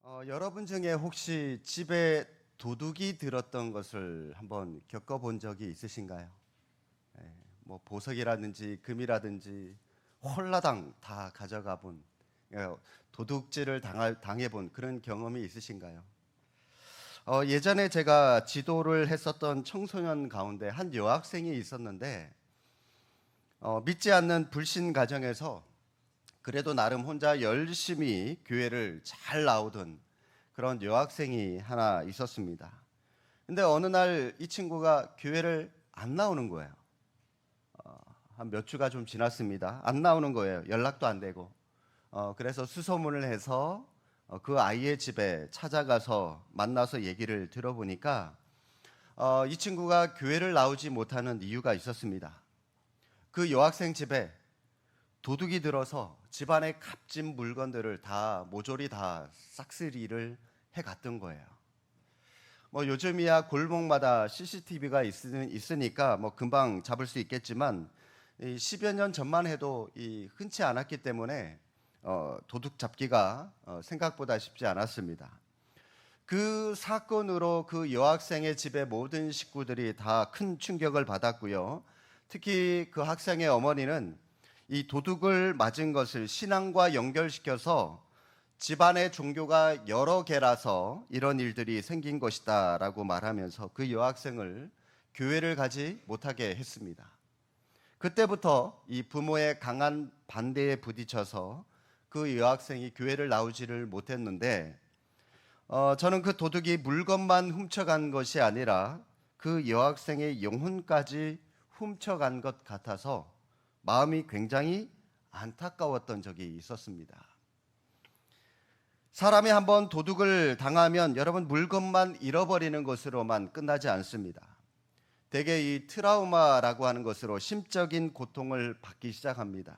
여러분 중에 혹시 집에 도둑이 들었던 것을 한번 겪어본 적이 있으신가요? 예, 뭐 보석이라든지 금이라든지 홀라당 다 가져가 본 도둑질을 당해본 그런 경험이 있으신가요? 예전에 제가 지도를 했었던 청소년 가운데 한 여학생이 있었는데 믿지 않는 불신 가정에서 그래도 나름 혼자 열심히 교회를 잘 나오던 그런 여학생이 하나 있었습니다. 근데 어느 날 이 친구가 교회를 안 나오는 거예요. 한 몇 주가 좀 지났습니다. 안 나오는 거예요. 연락도 안 되고. 그래서 수소문을 해서 그 아이의 집에 찾아가서 만나서 얘기를 들어보니까 이 친구가 교회를 나오지 못하는 이유가 있었습니다. 그 여학생 집에 도둑이 들어서 집안의 값진 물건들을 다 모조리 다 싹쓸이를 해갔던 거예요. 뭐 요즘이야 골목마다 CCTV가 있으니까 뭐 금방 잡을 수 있겠지만 10여 년 전만 해도 흔치 않았기 때문에 도둑 잡기가 생각보다 쉽지 않았습니다. 그 사건으로 그 여학생의 집의 모든 식구들이 다 큰 충격을 받았고요. 특히 그 학생의 어머니는 이 도둑을 맞은 것을 신앙과 연결시켜서 집안의 종교가 여러 개라서 이런 일들이 생긴 것이다라고 말하면서 그 여학생을 교회를 가지 못하게 했습니다. 그때부터 이 부모의 강한 반대에 부딪혀서 그 여학생이 교회를 나오지를 못했는데 저는 그 도둑이 물건만 훔쳐간 것이 아니라 그 여학생의 영혼까지 훔쳐간 것 같아서 마음이 굉장히 안타까웠던 적이 있었습니다. 사람이 한번 도둑을 당하면 여러분 물건만 잃어버리는 것으로만 끝나지 않습니다. 대개 이 트라우마라고 하는 것으로 심적인 고통을 받기 시작합니다.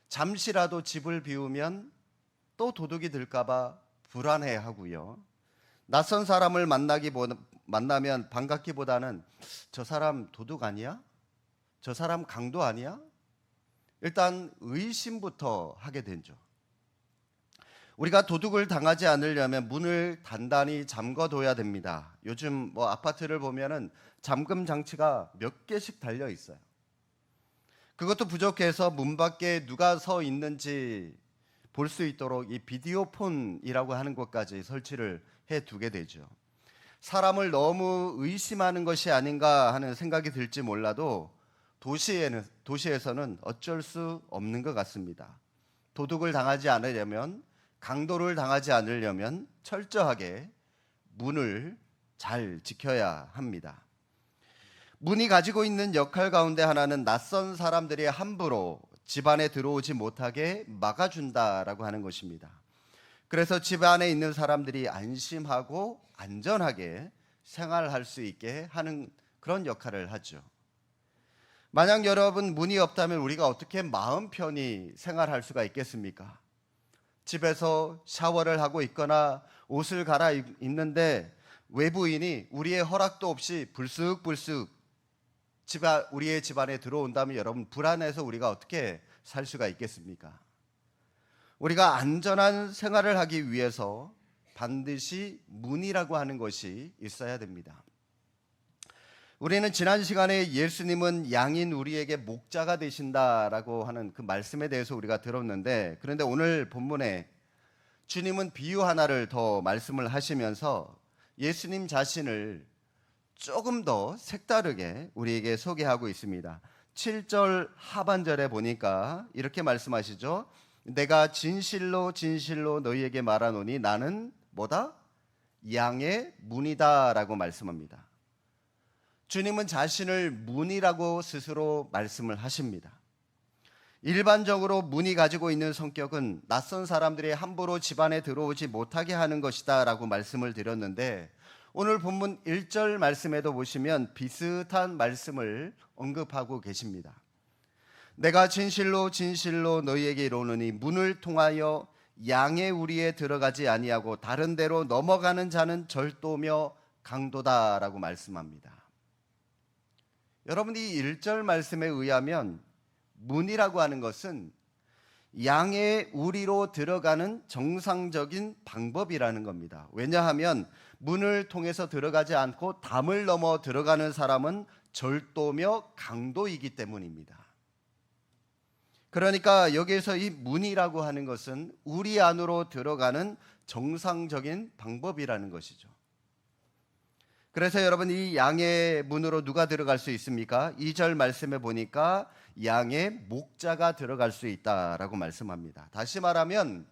잠시라도 집을 비우면 또 도둑이 들까봐 불안해하고요. 낯선 사람을 만나면 반갑기보다는 저 사람 도둑 아니야? 저 사람 강도 아니야? 일단 의심부터 하게 되죠. 우리가 도둑을 당하지 않으려면 문을 단단히 잠궈둬야 됩니다. 요즘 뭐 아파트를 보면은 잠금 장치가 몇 개씩 달려 있어요. 그것도 부족해서 문 밖에 누가 서 있는지 볼 수 있도록 이 비디오 폰이라고 하는 것까지 설치를 해 두게 되죠. 사람을 너무 의심하는 것이 아닌가 하는 생각이 들지 몰라도 도시에서는 어쩔 수 없는 것 같습니다. 도둑을 당하지 않으려면, 강도를 당하지 않으려면 철저하게 문을 잘 지켜야 합니다. 문이 가지고 있는 역할 가운데 하나는 낯선 사람들이 함부로 집 안에 들어오지 못하게 막아준다라고 하는 것입니다. 그래서 집 안에 있는 사람들이 안심하고 안전하게 생활할 수 있게 하는 그런 역할을 하죠. 만약 여러분 문이 없다면 우리가 어떻게 마음 편히 생활할 수가 있겠습니까? 집에서 샤워를 하고 있거나 옷을 갈아입는데 외부인이 우리의 허락도 없이 불쑥불쑥 우리의 집 안에 들어온다면 여러분 불안해서 우리가 어떻게 살 수가 있겠습니까? 우리가 안전한 생활을 하기 위해서 반드시 문이라고 하는 것이 있어야 됩니다. 우리는 지난 시간에 예수님은 양인 우리에게 목자가 되신다라고 하는 그 말씀에 대해서 우리가 들었는데, 그런데 오늘 본문에 주님은 비유 하나를 더 말씀을 하시면서 예수님 자신을 조금 더 색다르게 우리에게 소개하고 있습니다. 7절 하반절에 보니까 이렇게 말씀하시죠. 내가 진실로 진실로 너희에게 말하노니 나는 뭐다? 양의 문이다라고 말씀합니다. 주님은 자신을 문이라고 스스로 말씀을 하십니다. 일반적으로 문이 가지고 있는 성격은 낯선 사람들이 함부로 집안에 들어오지 못하게 하는 것이다 라고 말씀을 드렸는데, 오늘 본문 1절 말씀에도 보시면 비슷한 말씀을 언급하고 계십니다. 내가 진실로 진실로 너희에게 이르노니 문을 통하여 양의 우리에 들어가지 아니하고 다른 데로 넘어가는 자는 절도며 강도다라고 말씀합니다. 여러분, 이 1절 말씀에 의하면 문이라고 하는 것은 양의 우리로 들어가는 정상적인 방법이라는 겁니다. 왜냐하면 문을 통해서 들어가지 않고 담을 넘어 들어가는 사람은 절도며 강도이기 때문입니다. 그러니까 여기에서 이 문이라고 하는 것은 우리 안으로 들어가는 정상적인 방법이라는 것이죠. 그래서 여러분, 이 양의 문으로 누가 들어갈 수 있습니까? 2절 말씀에 보니까 양의 목자가 들어갈 수 있다라고 말씀합니다. 다시 말하면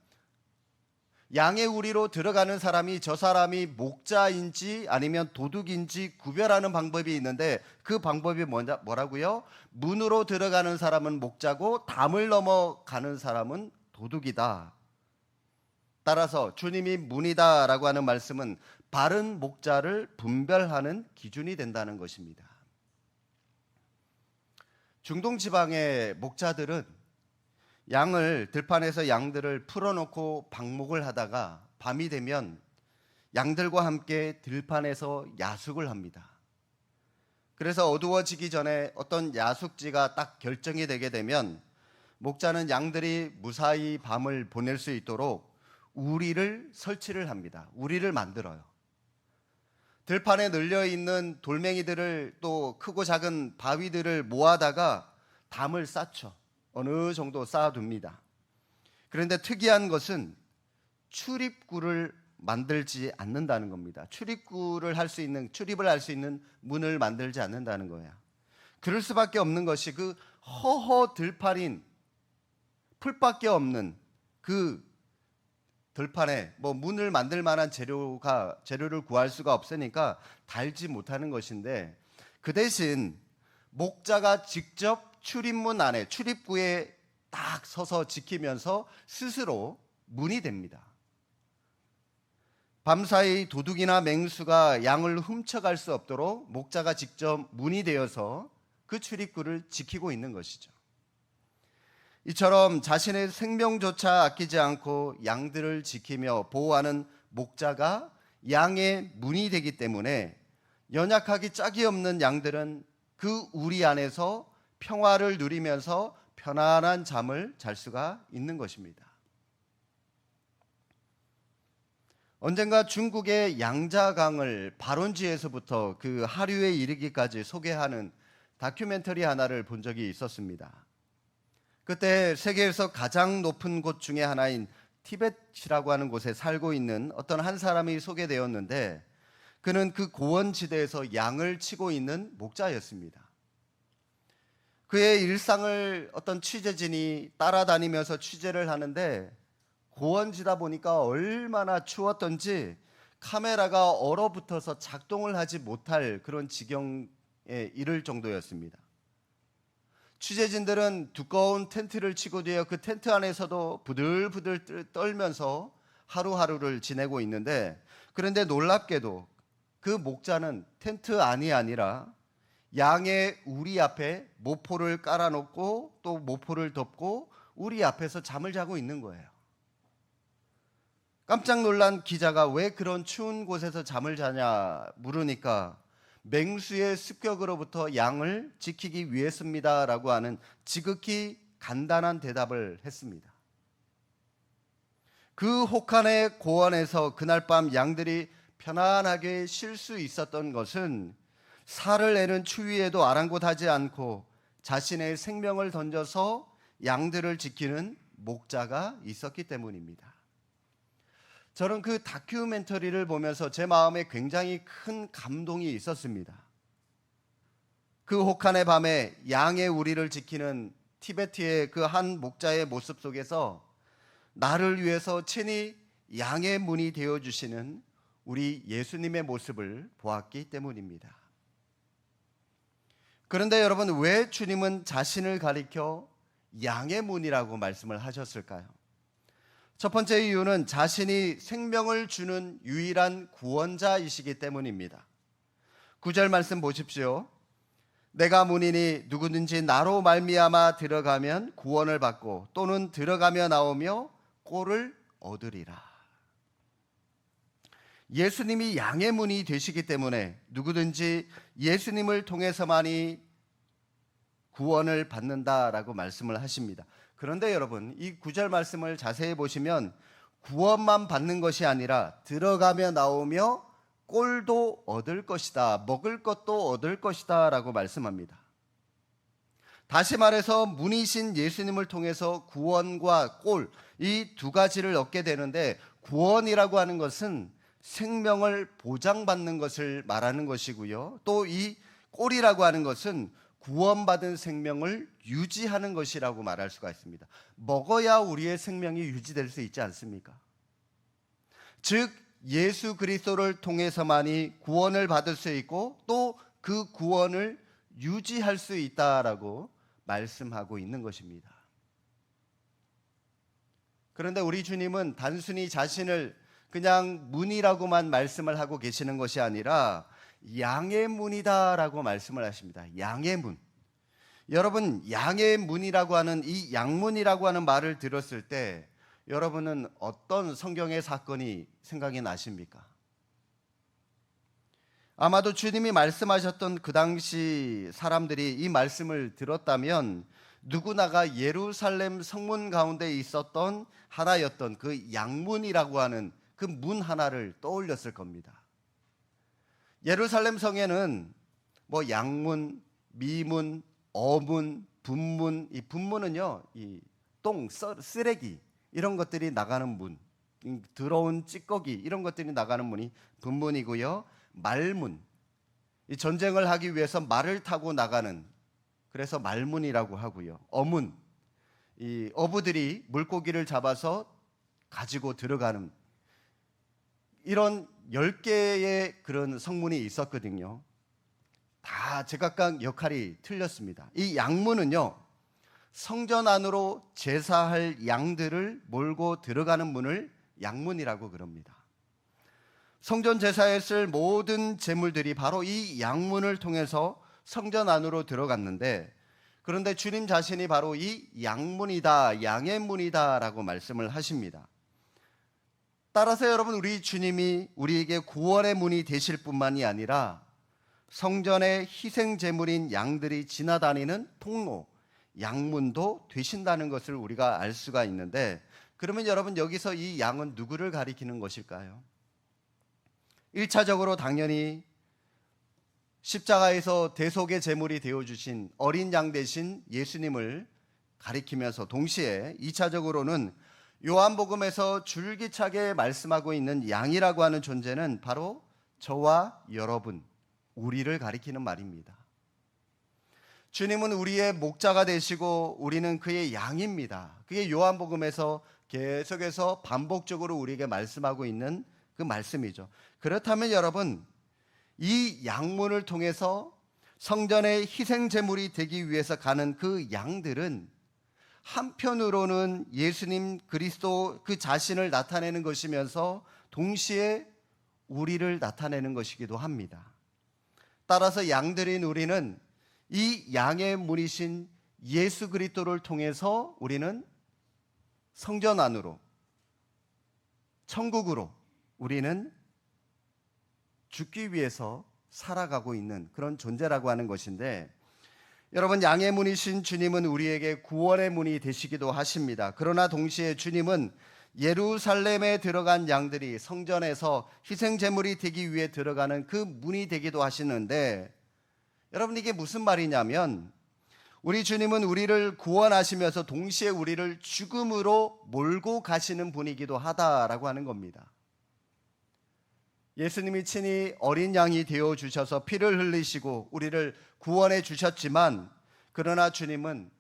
양의 우리로 들어가는 사람이 저 사람이 목자인지 아니면 도둑인지 구별하는 방법이 있는데, 그 방법이 뭐라고요? 문으로 들어가는 사람은 목자고 담을 넘어가는 사람은 도둑이다. 따라서 주님이 문이다라고 하는 말씀은 바른 목자를 분별하는 기준이 된다는 것입니다. 중동 지방의 목자들은 들판에서 양들을 풀어놓고 방목을 하다가 밤이 되면 양들과 함께 들판에서 야숙을 합니다. 그래서 어두워지기 전에 어떤 야숙지가 딱 결정이 되게 되면 목자는 양들이 무사히 밤을 보낼 수 있도록 우리를 설치를 합니다. 우리를 만들어요. 들판에 널려있는 돌멩이들을, 또 크고 작은 바위들을 모아다가 담을 쌓죠. 어느 정도 쌓아둡니다. 그런데 특이한 것은 출입구를 만들지 않는다는 겁니다. 출입을 할 수 있는 문을 만들지 않는다는 거예요. 그럴 수밖에 없는 것이 그 허허 들판인 풀밖에 없는 그 들판에 문을 만들 만한 재료를 구할 수가 없으니까 달지 못하는 것인데, 그 대신 목자가 직접 출입문 안에, 출입구에 딱 서서 지키면서 스스로 문이 됩니다. 밤사이 도둑이나 맹수가 양을 훔쳐갈 수 없도록 목자가 직접 문이 되어서 그 출입구를 지키고 있는 것이죠. 이처럼 자신의 생명조차 아끼지 않고 양들을 지키며 보호하는 목자가 양의 문이 되기 때문에 연약하기 짝이 없는 양들은 그 우리 안에서 평화를 누리면서 편안한 잠을 잘 수가 있는 것입니다. 언젠가 중국의 양자강을 발원지에서부터 그 하류에 이르기까지 소개하는 다큐멘터리 하나를 본 적이 있었습니다. 그때 세계에서 가장 높은 곳 중에 하나인 티벳이라고 하는 곳에 살고 있는 어떤 한 사람이 소개되었는데, 그는 그 고원지대에서 양을 치고 있는 목자였습니다. 그의 일상을 어떤 취재진이 따라다니면서 취재를 하는데, 고원지다 보니까 얼마나 추웠던지 카메라가 얼어붙어서 작동을 하지 못할 그런 지경에 이를 정도였습니다. 취재진들은 두꺼운 텐트를 치고 뒤에 그 텐트 안에서도 부들부들 떨면서 하루하루를 지내고 있는데, 그런데 놀랍게도 그 목자는 텐트 안이 아니라 양의 우리 앞에 모포를 깔아놓고 또 모포를 덮고 우리 앞에서 잠을 자고 있는 거예요. 깜짝 놀란 기자가 왜 그런 추운 곳에서 잠을 자냐 물으니까 맹수의 습격으로부터 양을 지키기 위해서입니다라고 하는 지극히 간단한 대답을 했습니다. 그 혹한의 고원에서 그날 밤 양들이 편안하게 쉴 수 있었던 것은 살을 내는 추위에도 아랑곳하지 않고 자신의 생명을 던져서 양들을 지키는 목자가 있었기 때문입니다. 저는 그 다큐멘터리를 보면서 제 마음에 굉장히 큰 감동이 있었습니다. 그 혹한의 밤에 양의 우리를 지키는 티베트의 그 한 목자의 모습 속에서 나를 위해서 친히 양의 문이 되어주시는 우리 예수님의 모습을 보았기 때문입니다. 그런데 여러분, 왜 주님은 자신을 가리켜 양의 문이라고 말씀을 하셨을까요? 첫 번째 이유는 자신이 생명을 주는 유일한 구원자이시기 때문입니다. 9절 말씀 보십시오. 내가 문이니 누구든지 나로 말미암아 들어가면 구원을 받고 또는 들어가며 나오며 꼴을 얻으리라. 예수님이 양의 문이 되시기 때문에 누구든지 예수님을 통해서만이 구원을 받는다라고 말씀을 하십니다. 그런데 여러분, 이 9절 말씀을 자세히 보시면 구원만 받는 것이 아니라 들어가며 나오며 꼴도 얻을 것이다, 먹을 것도 얻을 것이다 라고 말씀합니다. 다시 말해서 문이신 예수님을 통해서 구원과 꼴, 이 두 가지를 얻게 되는데, 구원이라고 하는 것은 생명을 보장받는 것을 말하는 것이고요, 또 이 꼴이라고 하는 것은 구원받은 생명을 유지하는 것이라고 말할 수가 있습니다. 먹어야 우리의 생명이 유지될 수 있지 않습니까? 즉 예수 그리스도를 통해서만이 구원을 받을 수 있고 또 그 구원을 유지할 수 있다라고 말씀하고 있는 것입니다. 그런데 우리 주님은 단순히 자신을 그냥 문이라고만 말씀을 하고 계시는 것이 아니라 양의 문이다라고 말씀을 하십니다. 양의 문. 여러분, 양의 문이라고 하는 이 양문이라고 하는 말을 들었을 때 여러분은 어떤 성경의 사건이 생각이 나십니까? 아마도 주님이 말씀하셨던 그 당시 사람들이 이 말씀을 들었다면 누구나가 예루살렘 성문 가운데 있었던 하나였던 그 양문이라고 하는 그 문 하나를 떠올렸을 겁니다. 예루살렘 성에는 뭐 양문, 미문, 어문, 분문, 이 분문은요, 이 똥, 쓰레기 이런 것들이 나가는 문, 더러운 찌꺼기 이런 것들이 나가는 문이 분문이고요. 말문, 이 전쟁을 하기 위해서 말을 타고 나가는, 그래서 말문이라고 하고요. 어문, 이 어부들이 물고기를 잡아서 가지고 들어가는, 이런 10개의 그런 성문이 있었거든요. 다 제각각 역할이 틀렸습니다. 이 양문은요, 성전 안으로 제사할 양들을 몰고 들어가는 문을 양문이라고 그럽니다. 성전 제사에 쓸 모든 제물들이 바로 이 양문을 통해서 성전 안으로 들어갔는데, 그런데 주님 자신이 바로 이 양문이다, 양의 문이다 라고 말씀을 하십니다. 따라서 여러분, 우리 주님이 우리에게 구원의 문이 되실 뿐만이 아니라 성전의 희생 제물인 양들이 지나다니는 통로, 양문도 되신다는 것을 우리가 알 수가 있는데, 그러면 여러분, 여기서 이 양은 누구를 가리키는 것일까요? 1차적으로 당연히 십자가에서 대속의 제물이 되어주신 어린 양 대신 예수님을 가리키면서, 동시에 2차적으로는 요한복음에서 줄기차게 말씀하고 있는 양이라고 하는 존재는 바로 저와 여러분, 우리를 가리키는 말입니다. 주님은 우리의 목자가 되시고 우리는 그의 양입니다. 그게 요한복음에서 계속해서 반복적으로 우리에게 말씀하고 있는 그 말씀이죠. 그렇다면 여러분, 이 양문을 통해서 성전의 희생 제물이 되기 위해서 가는 그 양들은 한편으로는 예수님 그리스도 그 자신을 나타내는 것이면서 동시에 우리를 나타내는 것이기도 합니다. 따라서 양들인 우리는 이 양의 문이신 예수 그리스도를 통해서 우리는 성전 안으로, 천국으로 우리는 죽기 위해서 살아가고 있는 그런 존재라고 하는 것인데, 여러분, 양의 문이신 주님은 우리에게 구원의 문이 되시기도 하십니다. 그러나 동시에 주님은 예루살렘에 들어간 양들이 성전에서 희생 제물이 되기 위해 들어가는 그 문이 되기도 하시는데, 여러분, 이게 무슨 말이냐면 우리 주님은 우리를 구원하시면서 동시에 우리를 죽음으로 몰고 가시는 분이기도 하다라고 하는 겁니다. 예수님이 친히 어린 양이 되어 주셔서 피를 흘리시고 우리를 구원해 주셨지만, 그러나 주님은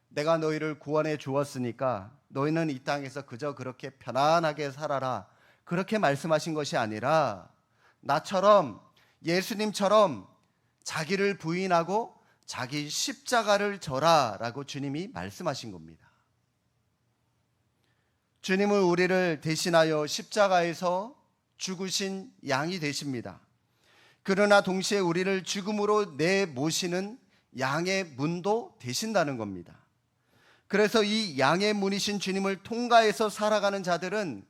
내가 너희를 구원해 주었으니까 너희는 이 땅에서 그저 그렇게 편안하게 살아라, 그렇게 말씀하신 것이 아니라 나처럼, 예수님처럼 자기를 부인하고 자기 십자가를 져라 라고 주님이 말씀하신 겁니다. 주님은 우리를 대신하여 십자가에서 죽으신 양이 되십니다. 그러나 동시에 우리를 죽음으로 내모시는 양의 문도 되신다는 겁니다. 그래서 이 양의 문이신 주님을 통과해서 살아가는 자들은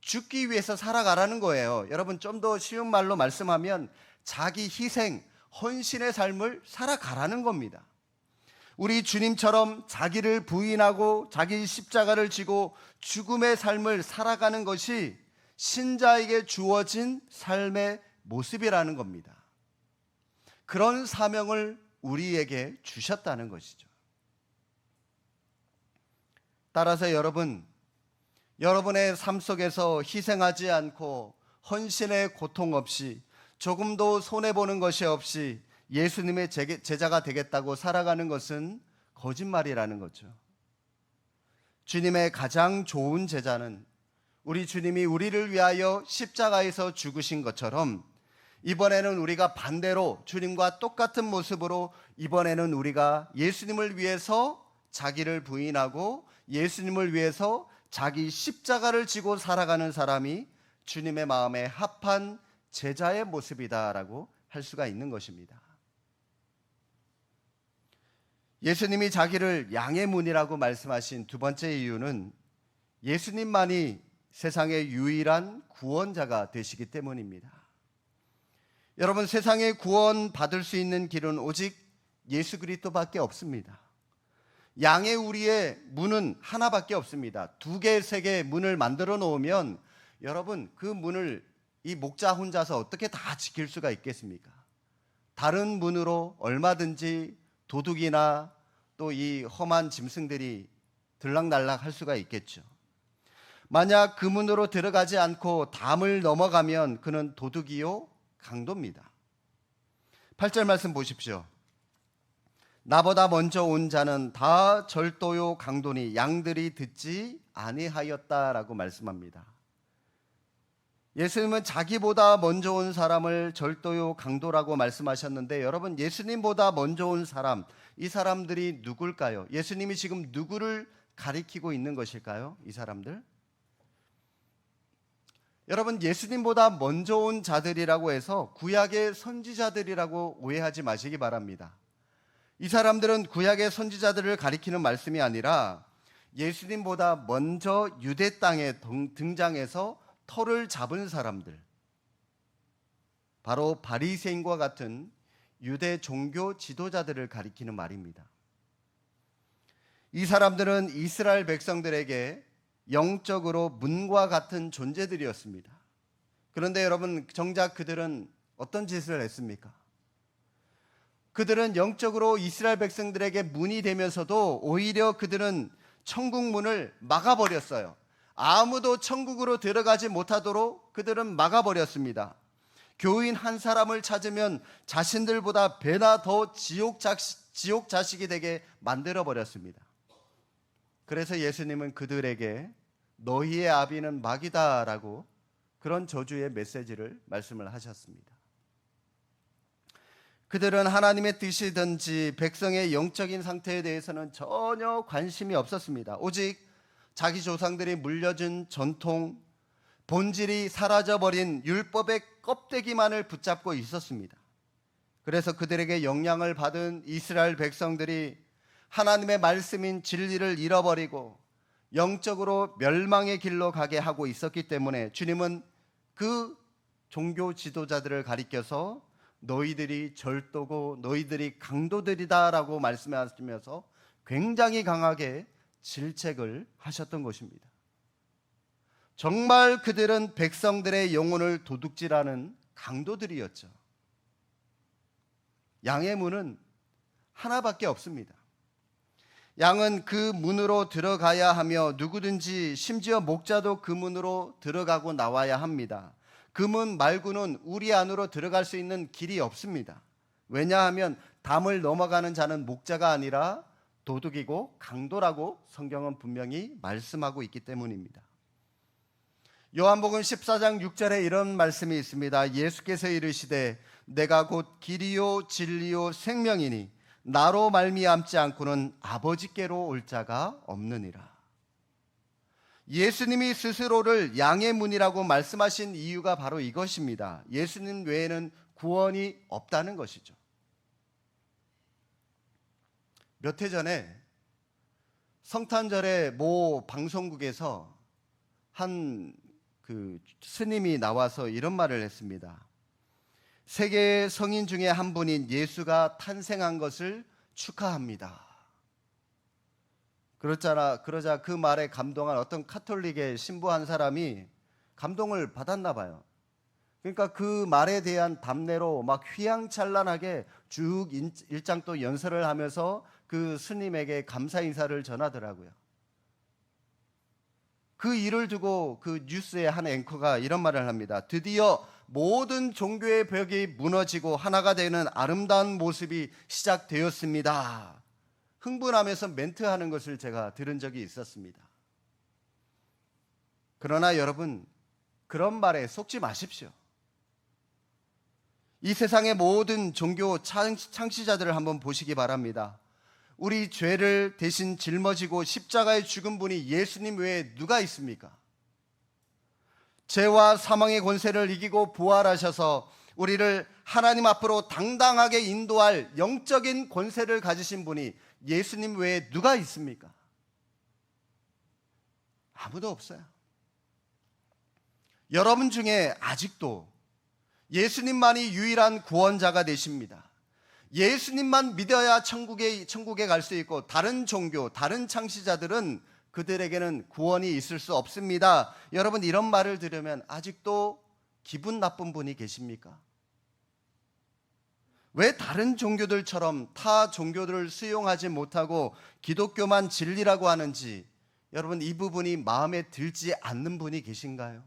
죽기 위해서 살아가라는 거예요. 여러분, 좀 더 쉬운 말로 말씀하면 자기 희생, 헌신의 삶을 살아가라는 겁니다. 우리 주님처럼 자기를 부인하고 자기 십자가를 지고 죽음의 삶을 살아가는 것이 신자에게 주어진 삶의 모습이라는 겁니다. 그런 사명을 우리에게 주셨다는 것이죠. 따라서 여러분의 삶 속에서 희생하지 않고 헌신의 고통 없이 조금도 손해보는 것이 없이 예수님의 제자가 되겠다고 살아가는 것은 거짓말이라는 거죠. 주님의 가장 좋은 제자는 우리 주님이 우리를 위하여 십자가에서 죽으신 것처럼 이번에는 우리가 반대로 주님과 똑같은 모습으로 이번에는 우리가 예수님을 위해서 자기를 부인하고 예수님을 위해서 자기 십자가를 지고 살아가는 사람이 주님의 마음에 합한 제자의 모습이다라고 할 수가 있는 것입니다. 예수님이 자기를 양의 문이라고 말씀하신 두 번째 이유는 예수님만이 세상의 유일한 구원자가 되시기 때문입니다. 여러분, 세상의 구원 받을 수 있는 길은 오직 예수 그리스도밖에 없습니다. 양의 우리의 문은 하나밖에 없습니다. 2개, 3개 문을 만들어 놓으면 여러분, 그 문을 이 목자 혼자서 어떻게 다 지킬 수가 있겠습니까? 다른 문으로 얼마든지 도둑이나 또 이 험한 짐승들이 들락날락 할 수가 있겠죠. 만약 그 문으로 들어가지 않고 담을 넘어가면 그는 도둑이요 강도입니다. 8절 말씀 보십시오. 나보다 먼저 온 자는 다 절도요 강도니 양들이 듣지 아니하였다라고 말씀합니다. 예수님은 자기보다 먼저 온 사람을 절도요 강도라고 말씀하셨는데 여러분, 예수님보다 먼저 온 사람, 이 사람들이 누굴까요? 예수님이 지금 누구를 가리키고 있는 것일까요? 이 사람들? 여러분, 예수님보다 먼저 온 자들이라고 해서 구약의 선지자들이라고 오해하지 마시기 바랍니다. 이 사람들은 구약의 선지자들을 가리키는 말씀이 아니라 예수님보다 먼저 유대 땅에 등장해서 터를 잡은 사람들, 바로 바리새인과 같은 유대 종교 지도자들을 가리키는 말입니다. 이 사람들은 이스라엘 백성들에게 영적으로 문과 같은 존재들이었습니다. 그런데 여러분, 정작 그들은 어떤 짓을 했습니까? 그들은 영적으로 이스라엘 백성들에게 문이 되면서도 오히려 그들은 천국 문을 막아버렸어요. 아무도 천국으로 들어가지 못하도록 그들은 막아버렸습니다. 교인 한 사람을 찾으면 자신들보다 배나 더 지옥 자식이 되게 만들어버렸습니다. 그래서 예수님은 그들에게 너희의 아비는 마귀다라고 그런 저주의 메시지를 말씀을 하셨습니다. 그들은 하나님의 뜻이든지 백성의 영적인 상태에 대해서는 전혀 관심이 없었습니다. 오직 자기 조상들이 물려준 전통, 본질이 사라져버린 율법의 껍데기만을 붙잡고 있었습니다. 그래서 그들에게 영향을 받은 이스라엘 백성들이 하나님의 말씀인 진리를 잃어버리고 영적으로 멸망의 길로 가게 하고 있었기 때문에 주님은 그 종교 지도자들을 가리켜서 너희들이 절도고 너희들이 강도들이다라고 말씀하시면서 굉장히 강하게 질책을 하셨던 것입니다. 정말 그들은 백성들의 영혼을 도둑질하는 강도들이었죠. 양의 문은 하나밖에 없습니다. 양은 그 문으로 들어가야 하며 누구든지 심지어 목자도 그 문으로 들어가고 나와야 합니다. 그 문 말고는 우리 안으로 들어갈 수 있는 길이 없습니다. 왜냐하면 담을 넘어가는 자는 목자가 아니라 도둑이고 강도라고 성경은 분명히 말씀하고 있기 때문입니다. 요한복음 14장 6절에 이런 말씀이 있습니다. 예수께서 이르시되 내가 곧 길이요 진리요 생명이니 나로 말미암지 않고는 아버지께로 올 자가 없느니라. 예수님이 스스로를 양의 문이라고 말씀하신 이유가 바로 이것입니다. 예수님 외에는 구원이 없다는 것이죠. 몇 해 전에 성탄절에 모 방송국에서 한 스님이 나와서 이런 말을 했습니다. 세계 성인 중에 한 분인 예수가 탄생한 것을 축하합니다. 그러자 그 말에 감동한 어떤 카톨릭의 신부 한 사람이 감동을 받았나 봐요. 그러니까 그 말에 대한 답례로 막 휘황찬란하게 쭉 일장 또 연설을 하면서 그 스님에게 감사 인사를 전하더라고요. 그 일을 두고 그 뉴스의 한 앵커가 이런 말을 합니다. 드디어 모든 종교의 벽이 무너지고 하나가 되는 아름다운 모습이 시작되었습니다. 흥분하면서 멘트하는 것을 제가 들은 적이 있었습니다. 그러나 여러분, 그런 말에 속지 마십시오. 이 세상의 모든 종교 창시자들을 한번 보시기 바랍니다. 우리 죄를 대신 짊어지고 십자가에 죽은 분이 예수님 외에 누가 있습니까? 죄와 사망의 권세를 이기고 부활하셔서 우리를 하나님 앞으로 당당하게 인도할 영적인 권세를 가지신 분이 예수님 외에 누가 있습니까? 아무도 없어요. 여러분 중에 아직도 예수님만이 유일한 구원자가 되십니다. 예수님만 믿어야 천국에 갈 수 있고 다른 종교, 다른 창시자들은 그들에게는 구원이 있을 수 없습니다. 여러분, 이런 말을 들으면 아직도 기분 나쁜 분이 계십니까? 왜 다른 종교들처럼 타 종교들을 수용하지 못하고 기독교만 진리라고 하는지, 여러분, 이 부분이 마음에 들지 않는 분이 계신가요?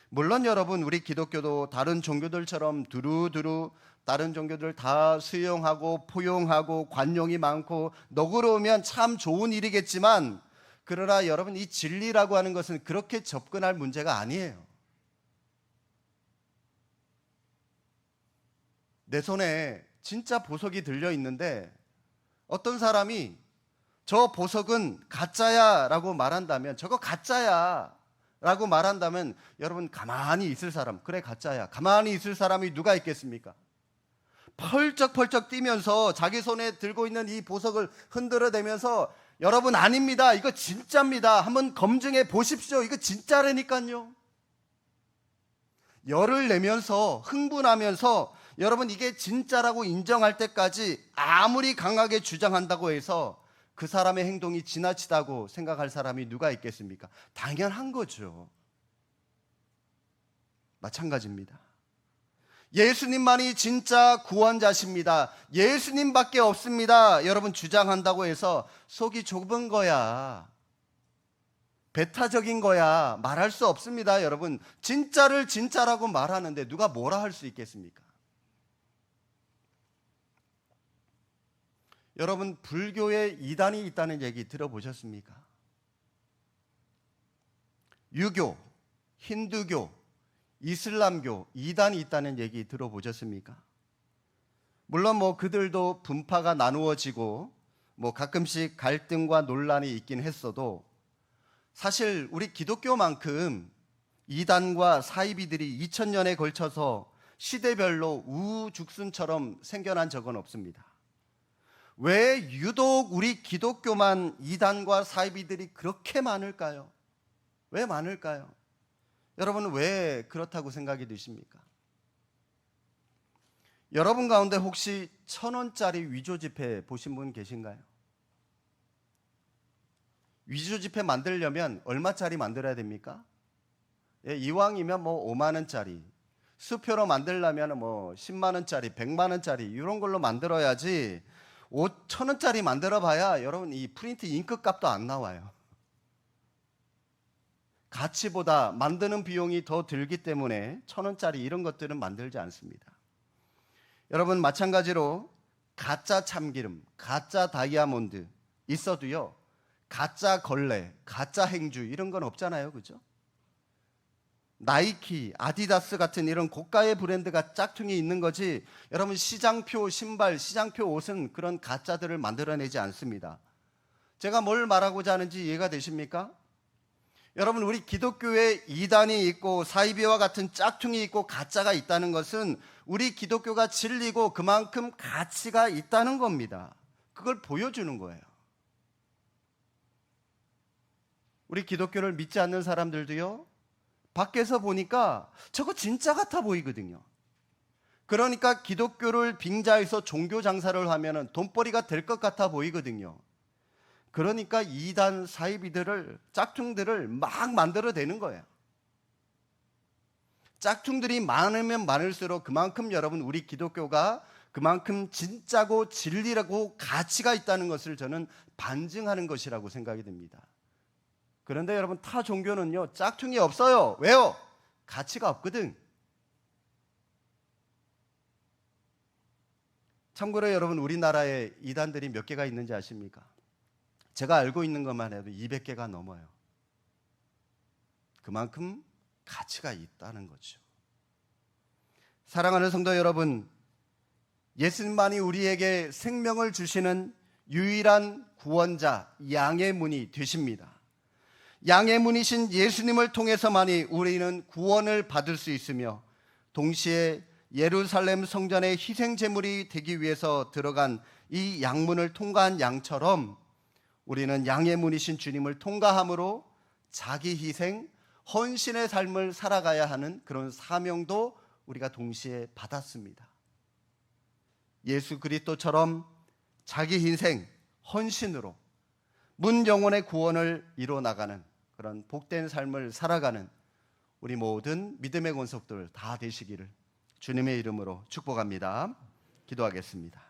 물론 여러분, 우리 기독교도 다른 종교들처럼 두루두루 다른 종교들 다 수용하고 포용하고 관용이 많고 너그러우면 참 좋은 일이겠지만, 그러나 여러분, 이 진리라고 하는 것은 그렇게 접근할 문제가 아니에요. 내 손에 진짜 보석이 들려 있는데 어떤 사람이 저 보석은 가짜야 라고 말한다면, 저거 가짜야 라고 말한다면, 여러분, 가만히 있을 사람, 그래 가짜야, 가만히 있을 사람이 누가 있겠습니까? 펄쩍펄쩍 뛰면서 자기 손에 들고 있는 이 보석을 흔들어대면서, 여러분, 아닙니다, 이거 진짜입니다, 한번 검증해 보십시오, 이거 진짜라니까요. 열을 내면서 흥분하면서 여러분, 이게 진짜라고 인정할 때까지 아무리 강하게 주장한다고 해서 그 사람의 행동이 지나치다고 생각할 사람이 누가 있겠습니까? 당연한 거죠. 마찬가지입니다. 예수님만이 진짜 구원자십니다, 예수님밖에 없습니다, 여러분 주장한다고 해서 속이 좁은 거야, 배타적인 거야 말할 수 없습니다. 여러분, 진짜를 진짜라고 말하는데 누가 뭐라 할 수 있겠습니까? 여러분, 불교에 이단이 있다는 얘기 들어보셨습니까? 유교, 힌두교, 이슬람교, 이단이 있다는 얘기 들어보셨습니까? 물론 그들도 분파가 나누어지고 가끔씩 갈등과 논란이 있긴 했어도, 사실 우리 기독교만큼 이단과 사이비들이 2000년에 걸쳐서 시대별로 우후죽순처럼 생겨난 적은 없습니다. 왜 유독 우리 기독교만 이단과 사이비들이 그렇게 많을까요? 왜 많을까요? 여러분, 왜 그렇다고 생각이 드십니까? 여러분 가운데 혹시 1,000원짜리 위조지폐 보신 분 계신가요? 위조지폐 만들려면 얼마짜리 만들어야 됩니까? 이왕이면 5만 원짜리, 수표로 만들려면 10만 원짜리, 100만 원짜리 이런 걸로 만들어야지, 5,000원짜리 만들어 봐야 여러분 이 프린트 잉크 값도 안 나와요. 가치보다 만드는 비용이 더 들기 때문에 1,000원짜리 이런 것들은 만들지 않습니다. 여러분, 마찬가지로 가짜 참기름, 가짜 다이아몬드 있어도요, 가짜 걸레, 가짜 행주 이런 건 없잖아요, 그죠? 나이키, 아디다스 같은 이런 고가의 브랜드가 짝퉁이 있는 거지, 여러분 시장표 신발, 시장표 옷은 그런 가짜들을 만들어내지 않습니다. 제가 뭘 말하고자 하는지 이해가 되십니까? 여러분, 우리 기독교에 이단이 있고 사이비와 같은 짝퉁이 있고 가짜가 있다는 것은 우리 기독교가 진리고 그만큼 가치가 있다는 겁니다. 그걸 보여주는 거예요. 우리 기독교를 믿지 않는 사람들도요, 밖에서 보니까 저거 진짜 같아 보이거든요. 그러니까 기독교를 빙자해서 종교 장사를 하면 돈벌이가 될 것 같아 보이거든요. 그러니까 이단 사이비들을, 짝퉁들을 막 만들어내는 거예요. 짝퉁들이 많으면 많을수록 그만큼 여러분 우리 기독교가 그만큼 진짜고 진리라고 가치가 있다는 것을 저는 반증하는 것이라고 생각이 듭니다. 그런데 여러분 타 종교는요 짝퉁이 없어요. 왜요? 가치가 없거든. 참고로 여러분 우리나라에 이단들이 몇 개가 있는지 아십니까? 제가 알고 있는 것만 해도 200개가 넘어요. 그만큼 가치가 있다는 거죠. 사랑하는 성도 여러분, 예수님만이 우리에게 생명을 주시는 유일한 구원자, 양의 문이 되십니다. 양의 문이신 예수님을 통해서만이 우리는 구원을 받을 수 있으며 동시에 예루살렘 성전의 희생 제물이 되기 위해서 들어간 이 양문을 통과한 양처럼 우리는 양의 문이신 주님을 통과함으로 자기 희생, 헌신의 삶을 살아가야 하는 그런 사명도 우리가 동시에 받았습니다. 예수 그리스도처럼 자기 희생, 헌신으로 문 영혼의 구원을 이뤄나가는 그런 복된 삶을 살아가는 우리 모든 믿음의 권속들 다 되시기를 주님의 이름으로 축복합니다. 기도하겠습니다.